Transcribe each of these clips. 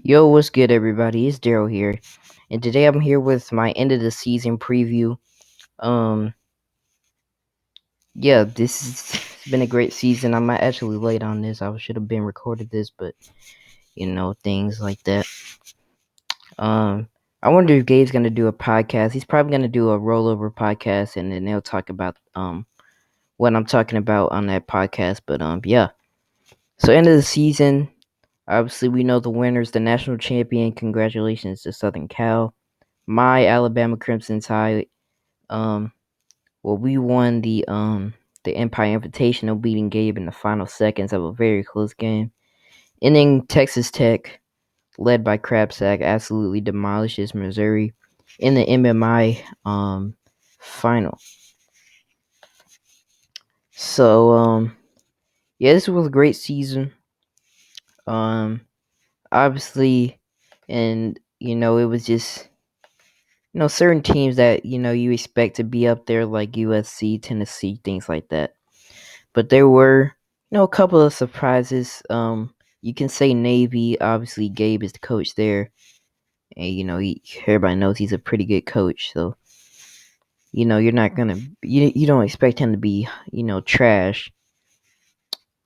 Yo, what's good, everybody? It's Daryl here, and today I'm here with my end of the season preview. Um, yeah, this has been a great season. I'm actually late on this. I should have been recorded this, but things like that. I wonder if Gabe's gonna do a podcast. He's probably gonna do a rollover podcast, and then they'll talk about what I'm talking about on that podcast. But yeah. So end of the season. Obviously, we know the winners, the national champion. Congratulations to Southern Cal. My Alabama Crimson Tide. Um, we won the Empire Invitational, beating Gabe in the final seconds of a very close game. And then Texas Tech, led by Crabsack, absolutely demolishes Missouri in the MMI final. So yeah, this was a great season. Um, Obviously, and it was just certain teams that you expect to be up there, like USC, Tennessee, things like that. But there were, a couple of surprises. You can say Navy. Obviously, Gabe is the coach there, and everybody knows he's a pretty good coach. So you're not gonna you don't expect him to be trash.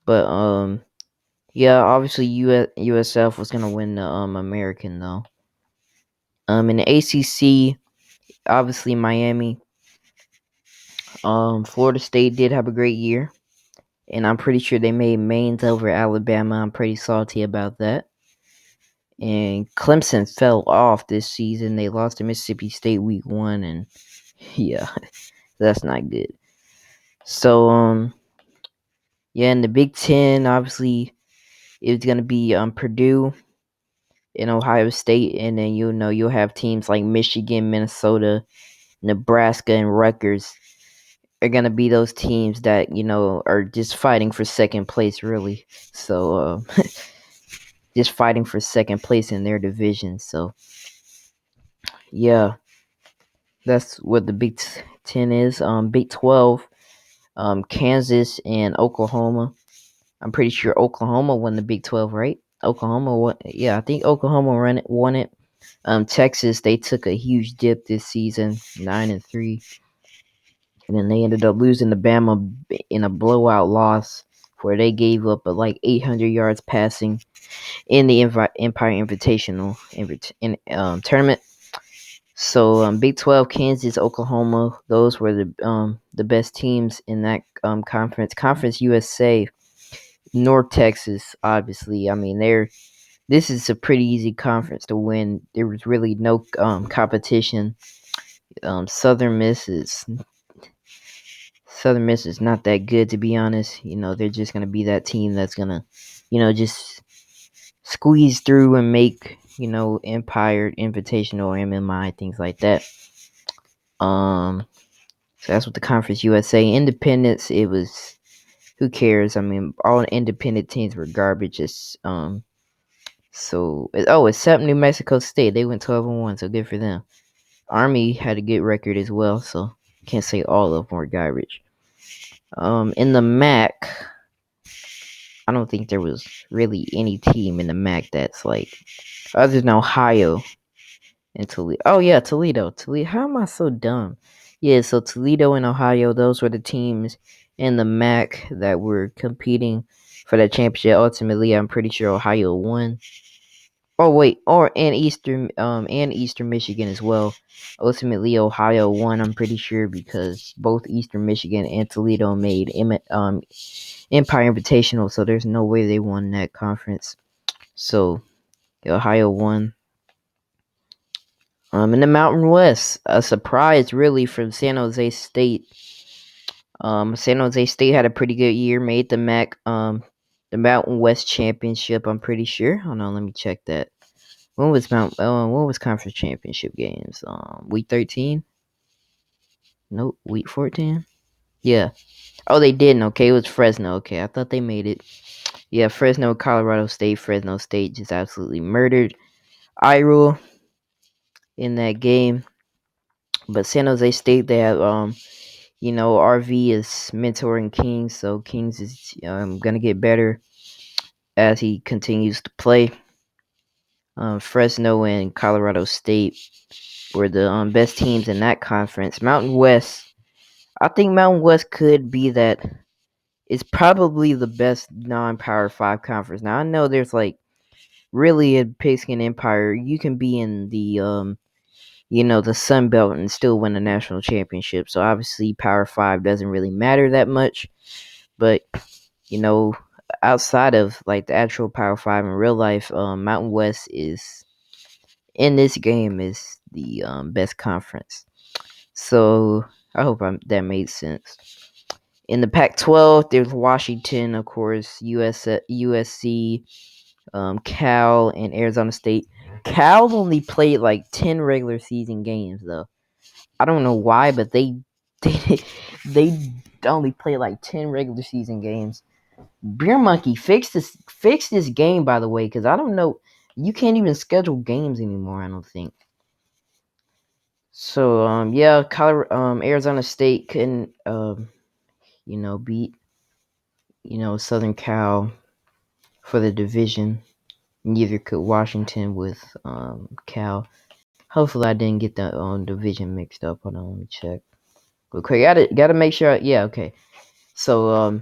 But yeah, obviously USF was gonna win the American though. In the ACC, obviously Miami. Florida State did have a great year, and I'm pretty sure they made mains over Alabama. I'm pretty salty about that. And Clemson fell off this season. They lost to Mississippi State week 1, and yeah, that's not good. So yeah, in the Big Ten, obviously it's gonna be Purdue and Ohio State, and then you'll have teams like Michigan, Minnesota, Nebraska, and Rutgers are gonna be those teams that are just fighting for second place, really. So just fighting for second place in their division. So yeah, that's what the Big Ten is. Big 12, Kansas and Oklahoma. I'm pretty sure Oklahoma won the Big 12, right? Oklahoma won. Yeah, I think Oklahoma won it. Texas, they took a huge dip this season, 9-3, and then they ended up losing to Bama in a blowout loss where they gave up like 800 yards passing in the Empire Invitational tournament. So Big 12, Kansas, Oklahoma, those were the best teams in that conference. Conference USA, North Texas, obviously. I mean, this is a pretty easy conference to win. There was really no competition. Southern Miss is not that good, to be honest. They're just gonna be that team that's gonna, just squeeze through and make Empire Invitational, MMI, things like that. So that's what the Conference USA. Independence, it was, who cares? I mean, all independent teams were garbage. Except New Mexico State, they went 12-1, so good for them. Army had a good record as well, so can't say all of them were garbage. In the MAC, I don't think there was really any team in the MAC that's like, other than Ohio and Toledo. Oh yeah, Toledo. How am I so dumb? Yeah, so Toledo and Ohio, those were the teams in the MAC that were competing for that championship. Ultimately, I'm pretty sure Ohio won. Oh wait, and Eastern Michigan as well. Ultimately, Ohio won. I'm pretty sure because both Eastern Michigan and Toledo made Empire Invitational, so there's no way they won that conference. So Ohio won. In the Mountain West, a surprise really from San Jose State. San Jose State had a pretty good year, made the MAC, the Mountain West Championship. I'm pretty sure. Hold on, let me check that. When was conference championship games? Week 13. Nope, week 14. Yeah. Oh, they didn't. Okay, it was Fresno. Okay, I thought they made it. Yeah, Fresno, Colorado State. Fresno State just absolutely murdered Iowa in that game. But San Jose State, they have RV is mentoring Kings, so Kings is gonna get better as he continues to play. Fresno and Colorado State were the best teams in that conference. Mountain West, I think Mountain West could be that. It's probably the best non-Power 5 conference. Now I know there's like really a Pigskin Empire. You can be in the the Sun Belt and still win a national championship. So obviously Power 5 doesn't really matter that much, but you know outside of like the actual Power 5 in real life, Mountain West is in this game is the best conference. So I hope that made sense. In the Pac-12, there's Washington, of course, USC, Cal, and Arizona State. Cal only played like 10 regular season games, though. I don't know why, but they, they only played like 10 regular season games. Beer Monkey, fix this game, by the way, because I don't know. You can't even schedule games anymore, I don't think. So, yeah, Arizona State couldn't, beat, Southern Cal for the division. Neither could Washington with Cal. Hopefully, I didn't get the division mixed up. Hold on, let me check. Okay, gotta make sure. Yeah, okay. So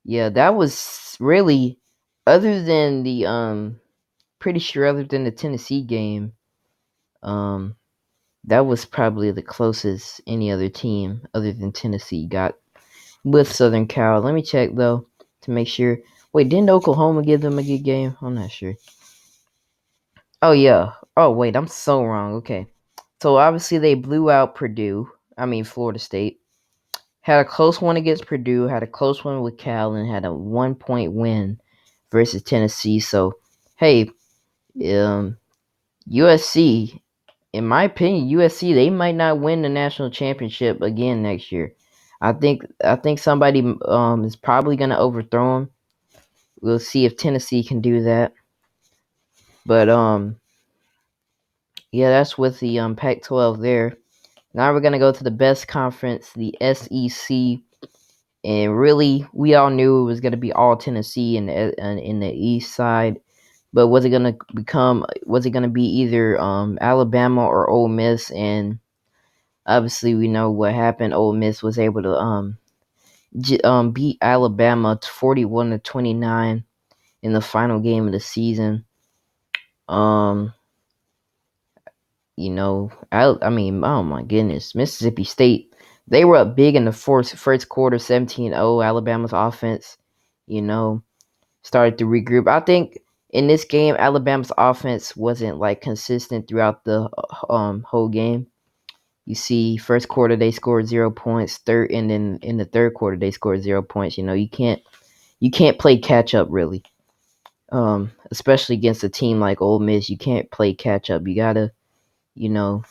yeah, that was really other than the pretty sure other than the Tennessee game, um, that was probably the closest any other team other than Tennessee got with Southern Cal. Let me check though to make sure. Wait, didn't Oklahoma give them a good game? I'm not sure. Oh yeah. Oh wait, I'm so wrong. Okay. So obviously they blew out Florida State. Had a close one against Purdue, had a close one with Cal, and had a 1-point win versus Tennessee. So hey, USC, in my opinion, USC they might not win the national championship again next year. I think somebody is probably gonna overthrow them. We'll see if Tennessee can do that. But yeah, that's with the Pac-12 there. Now we're gonna go to the best conference, the SEC, and really, we all knew it was gonna be all Tennessee in the East side. But was it gonna become? Was it gonna be either Alabama or Ole Miss? And obviously, we know what happened. Ole Miss was able to beat Alabama 41-29 in the final game of the season. Um, oh my goodness, Mississippi State, they were up big in the first quarter, 17-0. Alabama's offense, you know, started to regroup. I think in this game, Alabama's offense wasn't like consistent throughout the whole game. You see, first quarter they scored 0 points. And then in the third quarter they scored 0 points. You can't play catch up really. Especially against a team like Ole Miss, you can't play catch up. You gotta, you know,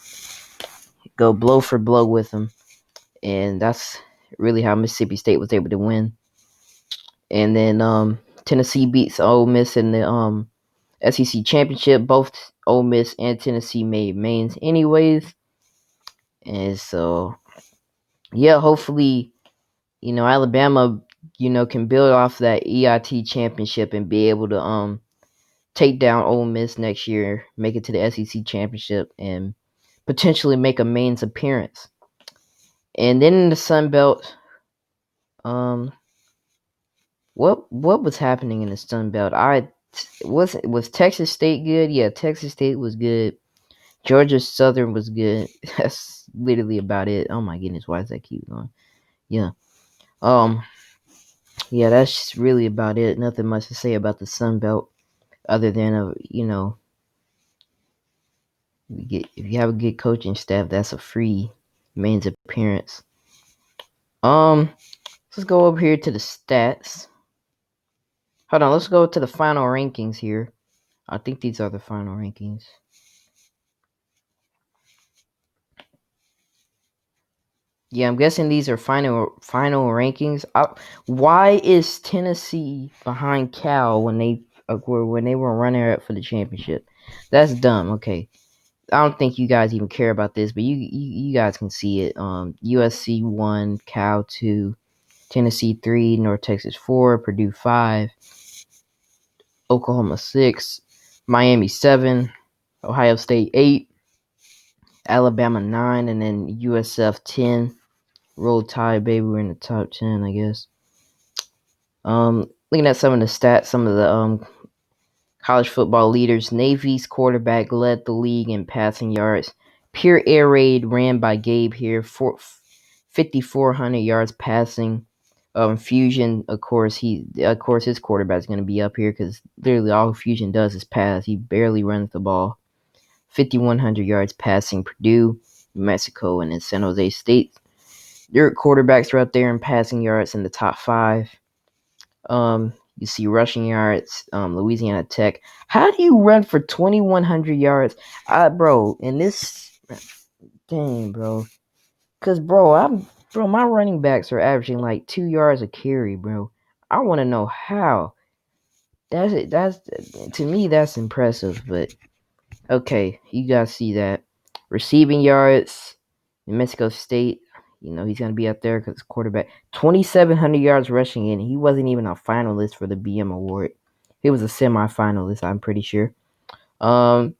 go blow for blow with them, and that's really how Mississippi State was able to win. And then Tennessee beats Ole Miss in the SEC championship. Both Ole Miss and Tennessee made mains anyways, and so yeah, hopefully Alabama can build off that EIT championship and be able to take down Ole Miss next year, make it to the SEC championship, and potentially make a mains appearance. And then in the Sun Belt, um, what was happening in the Sun Belt? Was Texas State good? Yeah, Texas State was good. Georgia Southern was good. That's literally about it. Oh my goodness, why does that keep going? Yeah. Um. Yeah, that's really about it. Nothing much to say about the Sun Belt, other than if you have a good coaching staff, that's a free mains appearance. Let's go over here to the stats. Hold on, let's go to the final rankings here. I think these are the final rankings. Yeah, I'm guessing these are final rankings. Why is Tennessee behind Cal when they were running up for the championship? That's dumb. Okay, I don't think you guys even care about this, but you guys can see it. USC 1, Cal 2, Tennessee 3, North Texas 4, Purdue 5, Oklahoma 6, Miami 7, Ohio State 8, Alabama 9, and then USF 10. Roll Tide, baby. We're in the top 10, I guess. Looking at some of the stats, some of the college football leaders. Navy's quarterback led the league in passing yards. Pure air raid ran by Gabe here, 5,400 yards passing. Fusion, of course, his quarterback's going to be up here because literally all Fusion does is pass. He barely runs the ball. 5,100 yards passing. Purdue, New Mexico, and then San Jose State. Their quarterbacks are up there in passing yards in the top 5. You see rushing yards, Louisiana Tech. How do you run for 2,100 yards? Bro, in this game, bro. Cause my running backs are averaging like 2 yards a carry, bro. I want to know how. That's it. That's to me that's impressive, but okay, you guys see that. Receiving yards, New Mexico State, he's going to be up there because quarterback. 2,700 yards rushing in. He wasn't even a finalist for the BM award. He was a semi-finalist, I'm pretty sure. You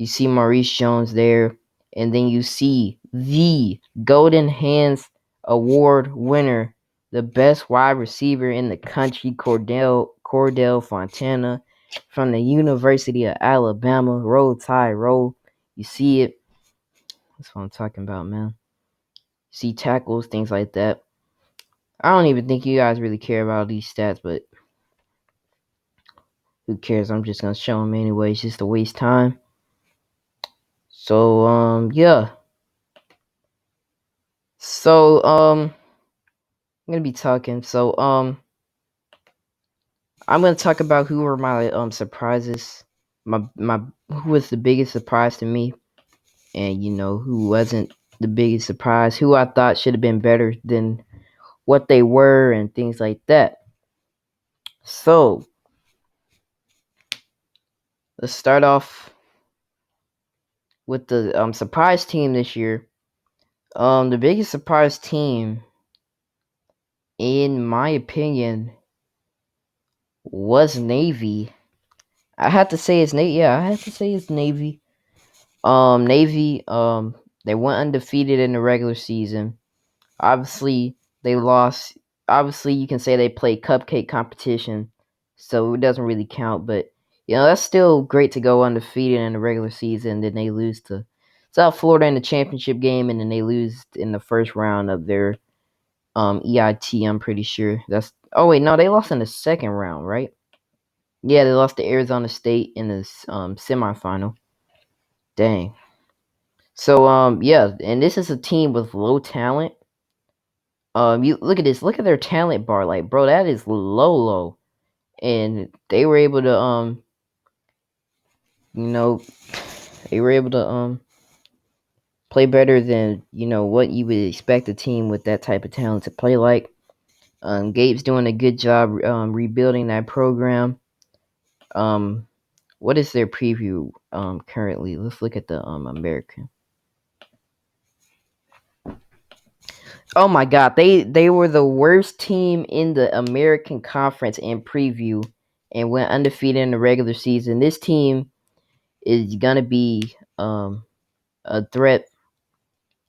see Maurice Jones there. And then you see the Golden Hands Award winner, the best wide receiver in the country, Cordell Fontana from the University of Alabama. Roll Tide, roll. You see it. That's what I'm talking about, man. See tackles, things like that. I don't even think you guys really care about these stats, but who cares? I'm just gonna show them anyway. It's just a waste time. So yeah. So I'm gonna be talking. So I'm gonna talk about who were my surprises. My who was the biggest surprise to me, and who wasn't the biggest surprise. Who I thought should have been better than what they were, and things like that. So let's start off with the surprise team this year. The biggest surprise team, in my opinion, was Navy. I have to say it's Navy. Yeah, I have to say it's Navy. Navy. They went undefeated in the regular season. Obviously, they lost. Obviously, you can say they played cupcake competition, so it doesn't really count. But that's still great to go undefeated in the regular season. Then they lose to South Florida in the championship game, and then they lose in the first round of their EIT. I'm pretty sure that's. Oh wait, no, they lost in the second round, right? Yeah, they lost to Arizona State in the semifinal. Dang. So yeah, and this is a team with low talent. You look at this. Look at their talent bar. Like, bro, that is low. And they were able to you know, they were able to play better than what you would expect a team with that type of talent to play like. Gabe's doing a good job rebuilding that program. What is their preview currently? Let's look at the American. Oh my God, they were the worst team in the American Conference in preview and went undefeated in the regular season. This team is gonna be a threat.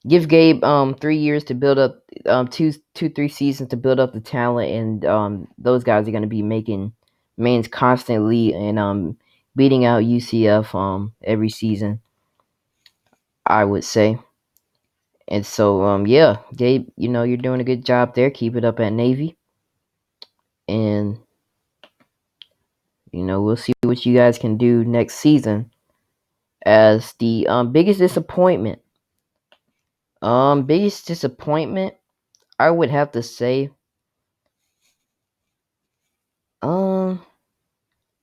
Give Gabe 3 years to build up 3 seasons to build up the talent, and those guys are gonna be making mains constantly and beating out UCF every season, I would say. And so yeah, Gabe, you're doing a good job there. Keep it up at Navy. And we'll see what you guys can do next season. As the biggest disappointment. Biggest disappointment, I would have to say. Um,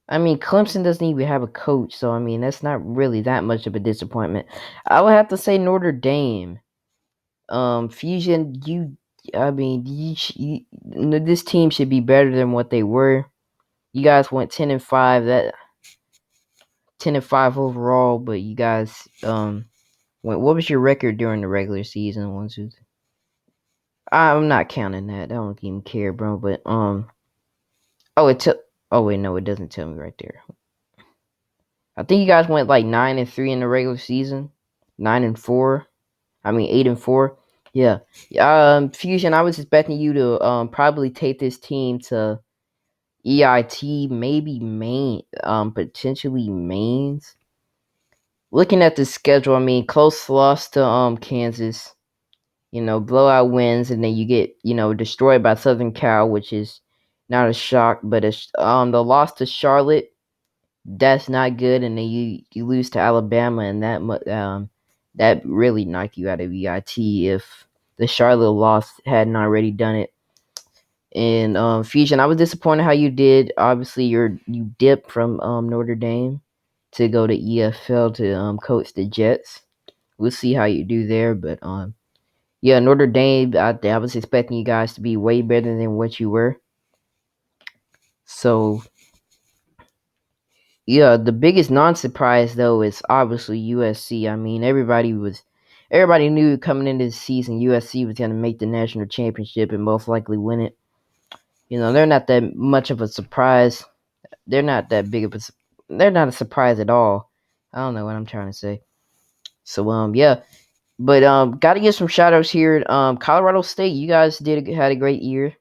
I mean, Clemson doesn't even have a coach, so I mean that's not really that much of a disappointment. I would have to say Notre Dame. Fusion, I mean, this team should be better than what they were. You guys went 10-5. That 10-5 overall, but you guys what was your record during the regular season? 1, 2, 3. I'm not counting that. I don't even care, bro. But oh, oh wait, no, it doesn't tell me right there. I think you guys went like 9-3 in the regular season. 9-4. I mean 8-4. Yeah. Fusion, I was expecting you to probably take this team to EIT, maybe main, potentially mains. Looking at the schedule, I mean, close loss to Kansas, blowout wins, and then you get destroyed by Southern Cal, which is not a shock, but it's the loss to Charlotte, that's not good, and then you lose to Alabama, and that really knocked you out of EIT if the Charlotte loss hadn't already done it. And Fusion, I was disappointed how you did. Obviously, you dipped from Notre Dame to go to EFL to coach the Jets. We'll see how you do there, but yeah, Notre Dame. I was expecting you guys to be way better than what you were. So yeah, the biggest non-surprise though is obviously USC. I mean, everybody knew coming into the season USC was going to make the national championship and most likely win it. They're not that much of a surprise. They're not that big of a. They're not a surprise at all. I don't know what I'm trying to say. So yeah, but got to give some shout outs here. Colorado State, you guys had a great year.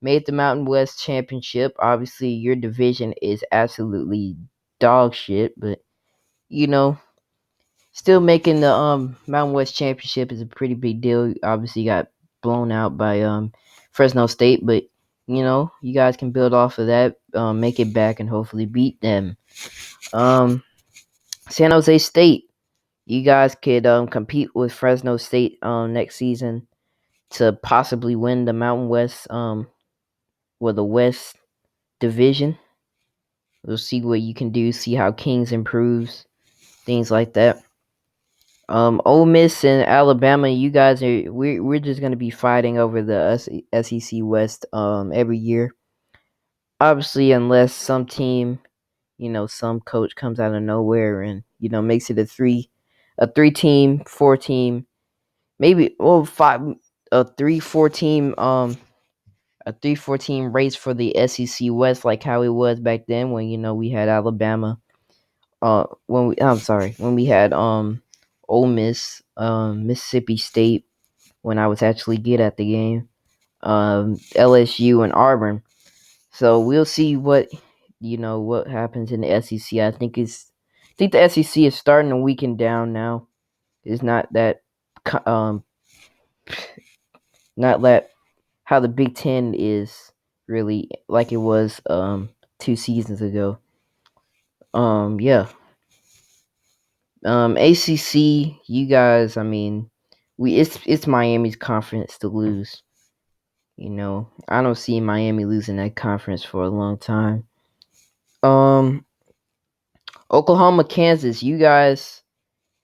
Made the Mountain West Championship. Obviously, your division is absolutely dog shit, but you know, still making the Mountain West Championship is a pretty big deal. Obviously, got blown out by Fresno State, but you guys can build off of that, make it back, and hopefully beat them. San Jose State, you guys could compete with Fresno State next season to possibly win the Mountain West the West Division. We'll see what you can do, see how Kings improves, things like that. Ole Miss and Alabama, you guys we're just gonna be fighting over the SEC West every year. Obviously, unless some team, some coach comes out of nowhere and makes it a three team, 4 team, maybe five, a 3-4 team a 3-4 team race for the SEC West, like how it was back then when we had Alabama. When we had Ole Miss, Mississippi State, when I was actually good at the game, LSU and Auburn. So we'll see what happens in the SEC. I think the SEC is starting to weaken down now. It's not that how the Big Ten is really like it was 2 seasons ago. Yeah. ACC, you guys. I mean, it's Miami's conference to lose. I don't see Miami losing that conference for a long time. Um, Oklahoma, Kansas, you guys.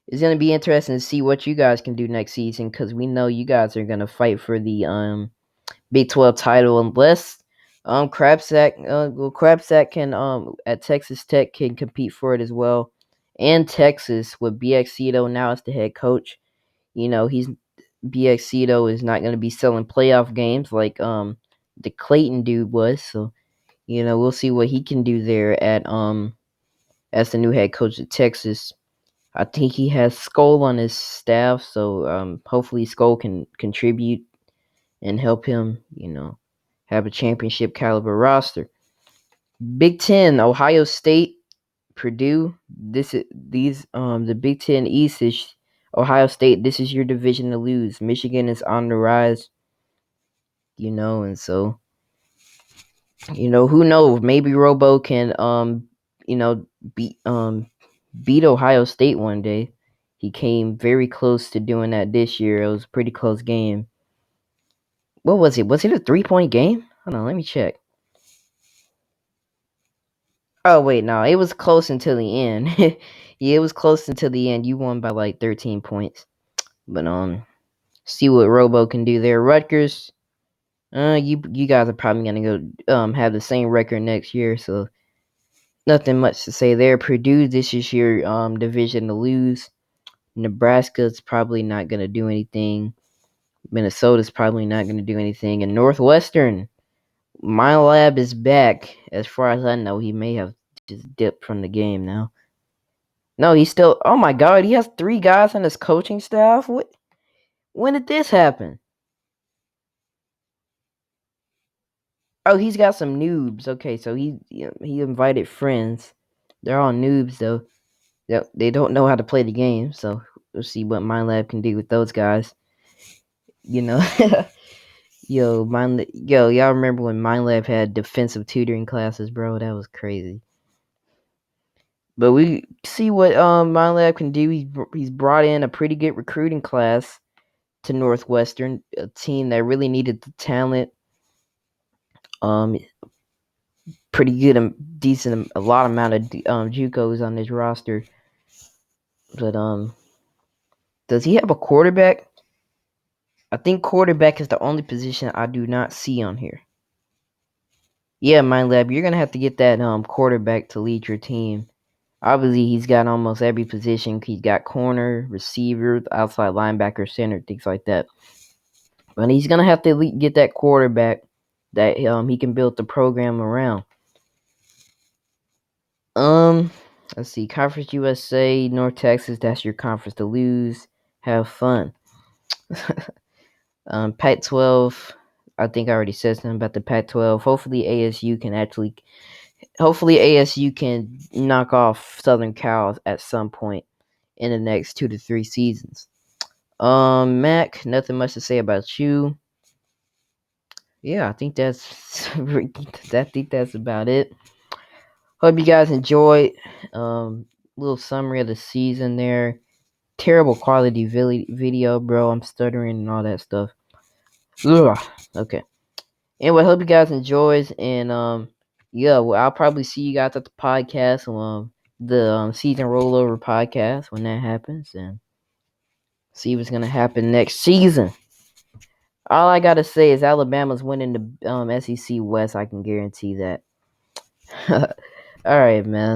It's gonna be interesting to see what you guys can do next season because we know you guys are gonna fight for the Big 12 title unless Crabsack can at Texas Tech can compete for it as well. And Texas with BXito now as the head coach. He's BXito is not gonna be selling playoff games like the Clayton dude was. So, we'll see what he can do there at as the new head coach of Texas. I think he has Skull on his staff, so hopefully Skull can contribute and help him, have a championship caliber roster. Big Ten, Ohio State, Purdue. The Big Ten East is Ohio State. This is your division to lose. Michigan is on the rise, and so who knows? Maybe Robo can you know beat beat Ohio State one day. He came very close to doing that this year. It was a pretty close game. What was it? Was it a 3-point game? Hold on, let me check. Oh wait, no, it was close until the end. Yeah, it was close until the end. You won by like 13 points. But see what Robo can do there. Rutgers, you guys are probably gonna go have the same record next year, so nothing much to say there. Purdue, this is your division to lose. Nebraska's probably not gonna do anything. Minnesota's probably not gonna do anything. And Northwestern, my lab is back. As far as I know, he may have just dipped from the game now. No, he's still. Oh my God, he has 3 guys on his coaching staff. What? When did this happen? Oh, he's got some noobs. Okay, so he invited friends. They're all noobs though. They don't know how to play the game. So we'll see what MindLab can do with those guys. You know, y'all remember when MindLab had defensive tutoring classes, bro? That was crazy. But we see what MindLab can do. He's brought in a pretty good recruiting class to Northwestern, a team that really needed the talent. Pretty good and decent, a lot amount of JUCOs on his roster. But does he have a quarterback? I think quarterback is the only position I do not see on here. Yeah, MindLab, you're gonna have to get that quarterback to lead your team. Obviously, he's got almost every position. He's got corner, receiver, outside linebacker, center, things like that. But he's gonna have to get that quarterback that he can build the program around. Let's see. Conference USA, North Texas. That's your conference to lose. Have fun. Pac-12. I think I already said something about the Pac-12. Hopefully ASU can knock off Southern Cal at some point in the next 2 to 3 seasons. Mac, nothing much to say about you. Yeah, I think that's about it. Hope you guys enjoyed. Little summary of the season there. Terrible quality video, bro. I'm stuttering and all that stuff. Ugh. Okay. Anyway, hope you guys enjoys, and yeah, well, I'll probably see you guys at the podcast, the season rollover podcast when that happens, and see what's gonna happen next season. All I gotta say is Alabama's winning the SEC West. I can guarantee that. All right, man.